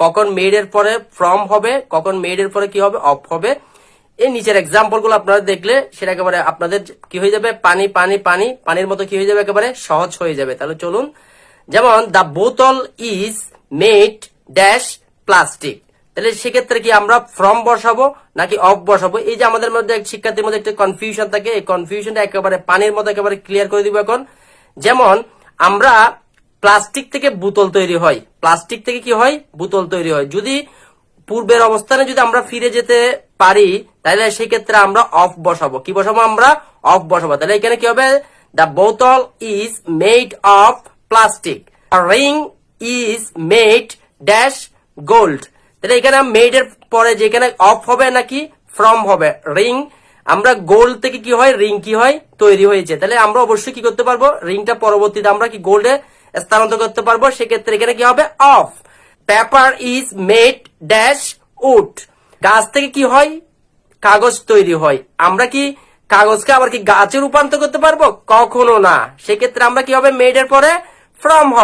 কখন মেড এর পরে ফ্রম হবে, কখন মেড এর পরে কি হবে, অফ হবে। এই নিচের এক্সাম্পল গুলো আপনারা দেখলে সেটা একেবারে আপনাদের কি হয়ে যাবে, পানি পানি পানি পানির মতো কি হয়ে যাবে, একেবারে সহজ হয়ে যাবে। তাহলে চলুন, যেমন দ্য বোতল ইজ মেড ড্যাশ প্লাস্টিক, তাহলে সেক্ষেত্রে কি আমরা ফ্রম বসাবো নাকি অফ বসাবো? এই যে আমাদের মধ্যে শিক্ষার্থীর মধ্যে একটা কনফিউশন থাকে, এই কনফিউশনটা একেবারে পানির মতো একেবারে ক্লিয়ার করে দিব এখন। যেমন আমরা প্লাস্টিক থেকে বোতল তৈরি হয়, প্লাস্টিক থেকে কি হয়, বোতল তৈরি হয়। যদি পূর্বের অবস্থানে যদি আমরা ফিরে যেতে পারি তাহলে সেই ক্ষেত্রে আমরা অফ বসাবো। কি বসাবো, আমরা অফ বসাবো। তাহলে এখানে কি হবে, দ্য বোতল is made of plastic, ring is made dash gold. তাহলে এখানে মেড এর পরে যেখানে অফ হবে নাকি ফ্রম হবে, রিং, আমরা গোল্ড থেকে কি হয়, রিং কি হয়, তৈরি হয়েছে। তাহলে আমরা অবশ্যই কি করতে পারবো, রিংটা পরবর্তীতে আমরা কি গোল্ডে স্থানান্তর করতে পারবো। সেক্ষেত্রে এখানে কি হবে, of. Paper is made dash would, গাছ থেকে কি হয়, কাগজ তৈরি হয়। আমরা কি কাগজকে আবার কি গাছে রূপান্তর করতে পারবো? কখনো না। সেক্ষেত্রে আমরা কি হবে, মেড এর পরে ফ্রম হবে।